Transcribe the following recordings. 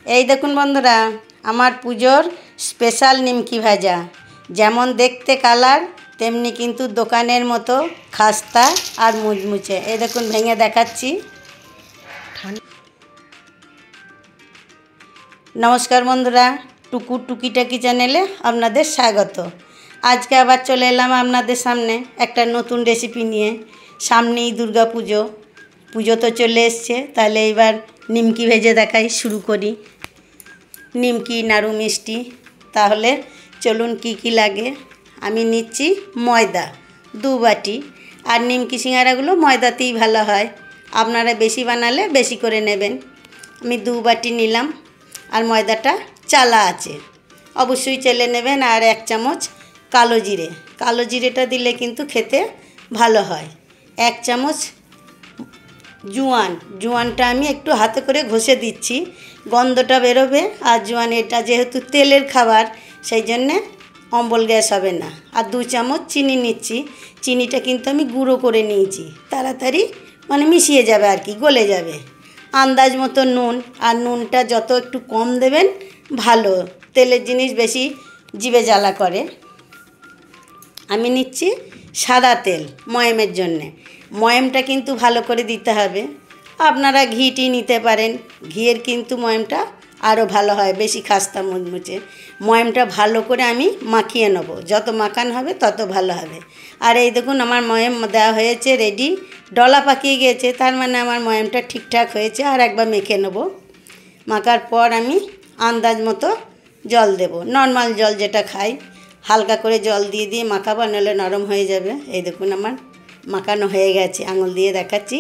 এই দেখুন বন্ধুরা, আমার পুজোর স্পেশাল নিমকি ভাজা। যেমন দেখতে কালার, তেমনি কিন্তু দোকানের মতো খাস্তা আর মুচমুচে। এই দেখুন ভেঙে দেখাচ্ছি। নমস্কার বন্ধুরা, টুকু টুকিটাকি চ্যানেলে আপনাদের স্বাগত। আজকে আবার চলে এলাম আপনাদের সামনে একটা নতুন রেসিপি নিয়ে। সামনেই দুর্গা পুজো, পুজো তো চলে এসছে, তাহলে এবার নিমকি ভেজে দেখাই, শুরু করি। নিমকি নাড়ু মিষ্টি। তাহলে চলুন কি কি লাগে। আমি নিচ্ছি ময়দা 2 বাটি, আর নিমকি সিঙ্গারাগুলো ময়দাতেই ভালো হয়। আপনারা বেশি বানালে বেশি করে নেবেন। আমি 2 বাটি নিলাম, আর ময়দাটা চালা আছে, অবশ্যই চেলে নেবেন। আর 1 চামচ কালো জিরে, কালো জিরেটা দিলে কিন্তু খেতে ভালো হয়। 1 চামচ জোয়ানটা আমি একটু হাতে করে ঘষে দিচ্ছি, গন্ধটা বেরোবে। আর জোয়ান এটা যেহেতু তেলের খাবার, সেই জন্যে অম্বল গ্যাস হবে না। আর 2 চামচ চিনি নিচ্ছি। চিনিটা কিন্তু আমি গুঁড়ো করে নিয়েছি, তাড়াতাড়ি মিশিয়ে যাবে আর কি, গলে যাবে। আন্দাজ মতো নুন, আর নুনটা যত একটু কম দেবেন ভালো, তেলের জিনিস বেশি জিভে জ্বালা করে। আমি নিচ্ছি সাদা তেল ময়ামের জন্যে। ময়ামটা কিন্তু ভালো করে দিতে হবে। আপনারা ঘিটি নিতে পারেন, ঘিয়ের কিন্তু ময়ামটা আরও ভালো হয়, বেশি খাস্তা মুচমুচে। ময়ামটা ভালো করে আমি মাখিয়ে নেব, যত মাখানো হবে তত ভালো হবে। আর এই দেখুন আমার ময়াম দেওয়া হয়েছে রেডি, ডলা পাকিয়ে গিয়েছে, তার মানে আমার ময়ামটা ঠিকঠাক হয়েছে। আর একবার মেখে নেব। মাখার পর আমি আন্দাজ মতো জল দেব, নর্মাল জল যেটা খাই, হালকা করে জল দিয়ে দিয়ে মাখাবো, নাহলে নরম হয়ে যাবে। এই দেখুন আমার মাখানো হয়ে গেছে, আঙুল দিয়ে দেখাচ্ছি।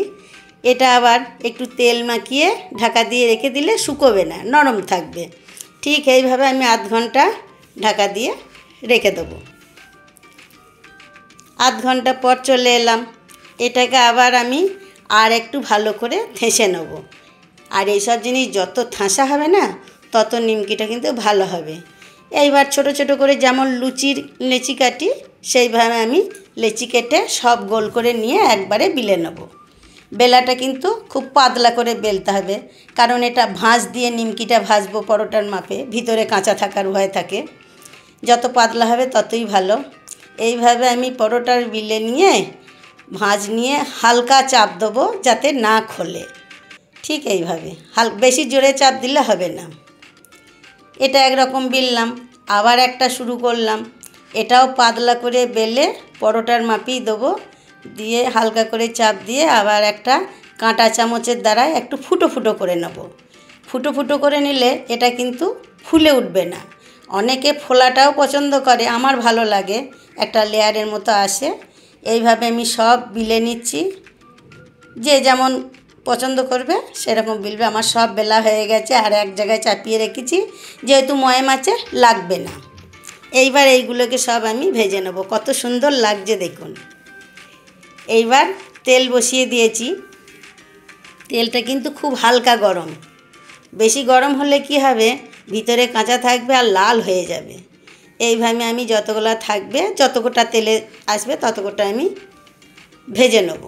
এটা আবার একটু তেল মাখিয়ে ঢাকা দিয়ে রেখে দিলে শুকোবে না, নরম থাকবে। ঠিক এইভাবে আমি আধ ঘন্টা ঢাকা দিয়ে রেখে দেবো। আধ ঘন্টা পর চলে এলাম। এটাকে আবার আমি আর একটু ভালো করে ঠেসে নেব। আর এইসব জিনিস যত ঠাসা হবে না, তত নিমকিটা কিন্তু ভালো হবে। এইবার ছোট ছোট করে যেমন লুচির লেচি কাটি, সেইভাবে আমি লেচি কেটে সব গোল করে নিয়ে একবারে বেলে নেব। বেলাটা কিন্তু খুব পাতলা করে বেলতে হবে, কারণ এটা ভাঁজ দিয়ে নিমকিটা ভাজবো পরোটার মাপে, ভিতরে কাঁচা থাকার ভয় থাকে। যত পাতলা হবে ততই ভালো। এইভাবে আমি পরোটার বেলে নিয়ে ভাঁজ নিয়ে হালকা চাপ দেবো, যাতে না খোলে। ঠিক এইভাবে বেশি জোরে চাপ দিলে হবে না। এটা একরকম বেললাম, আবার একটা শুরু করলাম। এটাও পাতলা করে বেলে পরোটার মাপেই দেবো, দিয়ে হালকা করে চাপ দিয়ে আবার একটা কাঁটা চামচের দ্বারা একটু ফুটো ফুটো করে নেব। ফুটো ফুটো করে নিলে এটা কিন্তু ফুলে উঠবে না। অনেকে ফোলাটাও পছন্দ করে, আমার ভালো লাগে, একটা লেয়ারের মতো আসে। এইভাবে আমি সব বেলে নিচ্ছি, যে যেমন পছন্দ করবে সেরকম বেলবে। আমার সব বেলা হয়ে গেছে, আর এক জায়গায় চাপিয়ে রেখেছি, যেহেতু ময়াম আছে লাগবে না। এইবার এইগুলোকে সব আমি ভেজে নেব। কত সুন্দর লাগছে দেখুন। এইবার তেল বসিয়ে দিয়েছি। তেলটা কিন্তু খুব হালকা গরম, বেশি গরম হলে কি হবে, ভিতরে কাঁচা থাকবে আর লাল হয়ে যাবে। এইভাবে আমি যতগুলো থাকবে, যতটা তেলে আসবে ততটা আমি ভেজে নেব।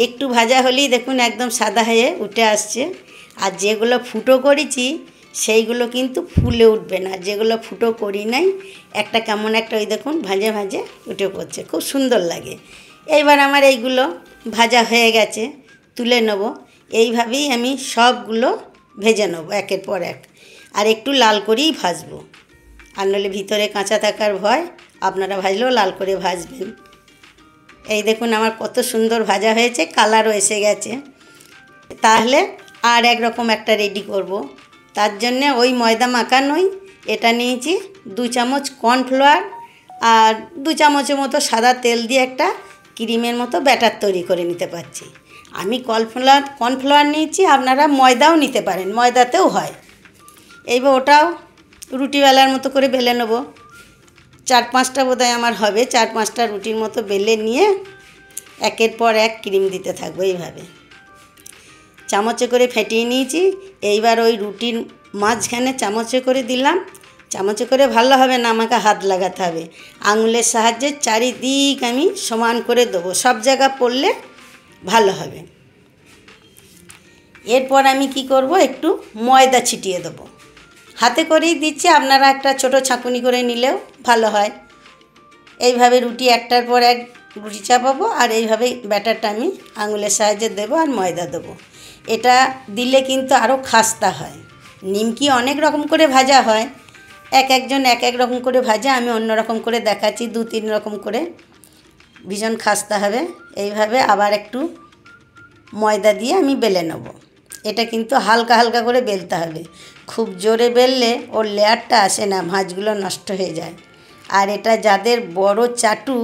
একটু ভাজা হলেই দেখুন একদম সাদা হয়ে উঠে আসছে। আর যেগুলো ফুটো করেছি সেইগুলো কিন্তু ফুলে উঠবে না, যেগুলো ফুটো করি নাই একটা কেমন একটা ওই দেখুন ভাজে ভাজে উঠে পড়ছে, খুব সুন্দর লাগে। এইবার আমার এইগুলো ভাজা হয়ে গেছে, তুলে নেব। এইভাবেই আমি সবগুলো ভেজে নেব একের পর এক, আর একটু লাল করেই ভাজবো, আর নইলে ভিতরে কাঁচা থাকার ভয়। আপনারা ভাজলেও লাল করে ভাজবেন। এই দেখুন আমার কত সুন্দর ভাজা হয়েছে, কালারও এসে গেছে। তাহলে আর একরকম একটা রেডি করব। তার জন্যে ওই ময়দা মাখানোই এটা নিয়েছি 2 চামচ কর্নফ্লাওয়ার, আর 2 চামচের মতো সাদা তেল দিয়ে একটা ক্রিমের মতো ব্যাটার তৈরি করে নিতে পারছি। আমি কর্নফ্লাওয়ার নিয়েছি, আপনারা ময়দাও নিতে পারেন, ময়দাতেও হয়। এইবার ওটাও রুটি বেলার মতো করে বেলে নেব। 4-5টা বোধহয় আমার হবে, 4-5টা রুটির মতো বেলে নিয়ে একের পর এক ক্রিম দিতে থাকবো। এইভাবে চামচে করে ফেটিয়ে নিয়েছি। এইবার ওই রুটির মাঝখানে চামচে করে দিলাম। চামচে করে ভালো হবে না, আমাকে হাত লাগাতে হবে। আঙুলের সাহায্যে চারিদিক আমি সমান করে দেবো, সব জায়গা পড়লে ভালো হবে। এরপর আমি কি করব, একটু ময়দা ছিটিয়ে দেবো। হাতে করেই দিচ্ছি, আপনারা একটা ছোট ছাঁকুনি করে নিলেও ভালো হয়। এইভাবে রুটি একটার পর এক রুটি চাপাবো, আর এইভাবে ব্যাটারটা আমি আঙুলের সাহায্যে দেবো আর ময়দা দেবো। এটা দিলে কিন্তু আরও খাস্তা হয়। নিমকি অনেক রকম করে ভাজা হয়, একজন এক এক রকম করে ভাজা, আমি অন্য রকম করে দেখাচ্ছি, 2-3 রকম করে, ভীষণ খাস্তা হবে। এইভাবে আবার একটু ময়দা দিয়ে আমি বেলে নেব। এটা কিন্তু হালকা হালকা করে বেলতে হবে, খুব জোরে বেললে ওর লেয়ারটা আসে না, ভাঁজগুলো নষ্ট হয়ে যায়। আর এটা যাদের বড় চাটু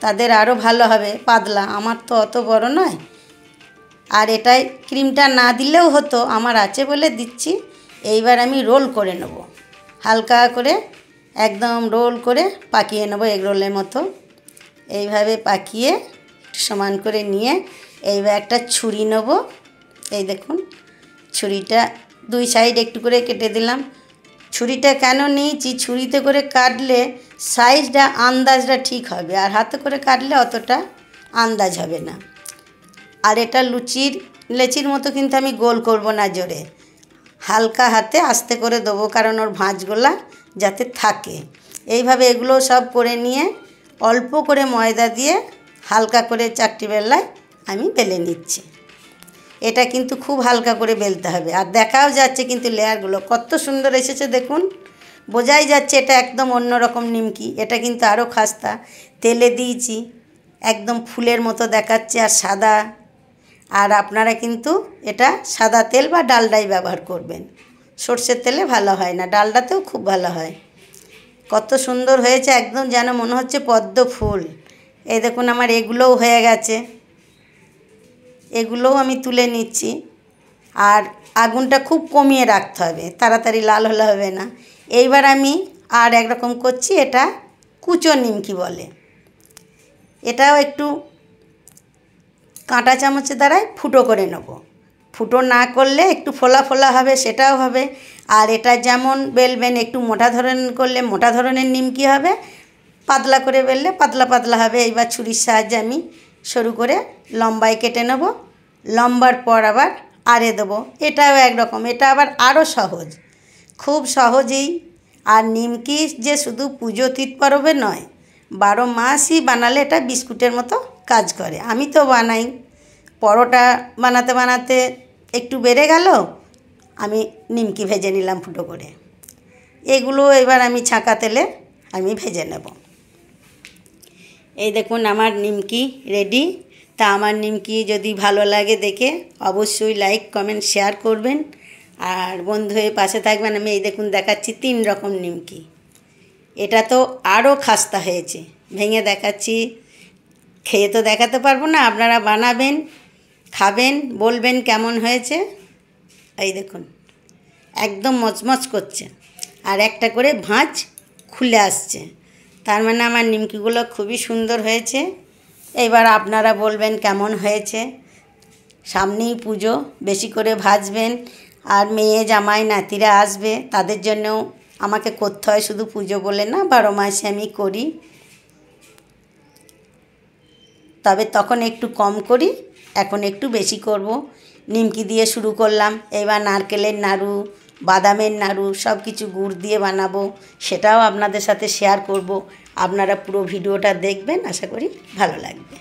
তাদের আরও ভালো হবে, পাতলা, আমার তো অত বড় নয়। আর এটাই ক্রিমটা না দিলেও হতো, আমার আছে বলে দিচ্ছি। এইবার আমি রোল করে নেব, হালকা করে একদম রোল করে পাকিয়ে নেব, এগ রোলের মতো। এইভাবে পাকিয়ে সমান করে নিয়ে এইবার একটা ছুরি নেব। এই দেখুন, ছুরিটা 2 সাইড একটু করে কেটে দিলাম। ছুরিটা কেন নিয়েছি, ছুরিতে করে কাটলে সাইজটা আন্দাজটা ঠিক হবে, আর হাতে করে কাটলে অতটা আন্দাজ হবে না। আর এটা লেচির মতো কিন্তু আমি গোল করব না জোরে, হালকা হাতে আস্তে করে দেবো, কারণ ওর ভাঁজগুলা যাতে থাকে। এইভাবে এগুলো সব করে নিয়ে অল্প করে ময়দা দিয়ে হালকা করে চাকটি বেলায় আমি বেলে নিচ্ছি। এটা কিন্তু খুব হালকা করে বেলতে হবে, আর দেখাও যাচ্ছে কিন্তু লেয়ারগুলো কত সুন্দর এসেছে দেখুন, বোঝাই যাচ্ছে এটা একদম অন্য রকম নিমকি। এটা কিন্তু আরও খাস্তা, তেলে দিয়েছি, একদম ফুলের মতো দেখাচ্ছে আর সাদা। আর আপনারা কিন্তু এটা সাদা তেল বা ডালডাই ব্যবহার করবেন, সর্ষের তেলে ভালো হয় না, ডালডাতেও খুব ভালো হয়। কত সুন্দর হয়েছে, একদম যেন মনে হচ্ছে পদ্ম ফুল। এই দেখুন আমার এগুলোও হয়ে গেছে, এগুলোও আমি তুলে নিচ্ছি। আর আগুনটা খুব কমিয়ে রাখতে হবে, তাড়াতাড়ি লাল হলে হবে না। এইবার আমি আর একরকম করছি, এটা কুচো নিমকি বলে। এটাও একটু কাঁটা চামচের দ্বারাই ফুটো করে নেব। ফুটো না করলে একটু ফোলা ফোলা হবে, সেটাও হবে। আর এটা যেমন বেলবেন, একটু মোটা ধরনের করলে মোটা ধরনের নিমকি হবে, পাতলা করে বেললে পাতলা পাতলা হবে। এইবার ছুরির সাহায্যে আমি সরু করে লম্বায় কেটে নেব, লম্বার পর আবার আড়ে দেবো। এটাও একরকম, এটা আবার আরও সহজ, খুব সহজেই। আর নিমকি যে শুধু পুজো তিথ পরবে নয়, 12 মাসই বানালে এটা বিস্কুটের মতো কাজ করে। আমি তো বানাই, পরোটা বানাতে বানাতে একটু বেড়ে গেল, আমি নিমকি ভেজে নিলাম ফুটো করে। এগুলো এবার আমি ছাঁকা তেলে আমি ভেজে নেব। এই দেখুন আমার নিমকি রেডি। তা আমার নিমকি যদি ভালো লাগে দেখে অবশ্যই লাইক কমেন্ট শেয়ার করবেন, আর বন্ধু হয়ে পাশে থাকবেন। আমি এই দেখুন দেখাচ্ছি 3 রকম নিমকি, এটা তো আরও খাস্তা হয়েছে, ভেঙে দেখাচ্ছি। খেয়ে তো দেখাতে পারবো না, আপনারা বানাবেন, খাবেন, বলবেন কেমন হয়েছে। এই দেখুন একদম মচমচ করছে, আর একটা করে ভাঁজ খুলে আসছে, তার মানে আমার নিমকিগুলো খুবই সুন্দর হয়েছে। এবার আপনারা বলবেন কেমন হয়েছে। সামনেই পুজো, বেশি করে ভাজবেন। আর মেয়ে জামাই নাতিরা আসবে, তাদের জন্যও আমাকে করতে হয়, শুধু পুজো বলে না, 12 মাসে আমি করি। তবে তখন একটু কম করি, এখন একটু বেশি করব। নিমকি দিয়ে শুরু করলাম, এবার নারকেলের নাড়ু, বাদামের নাড়ু, সব কিছু গুড় দিয়ে বানাবো, সেটাও আপনাদের সাথে শেয়ার করব। আপনারা পুরো ভিডিওটা দেখবেন, আশা করি ভালো লাগবে।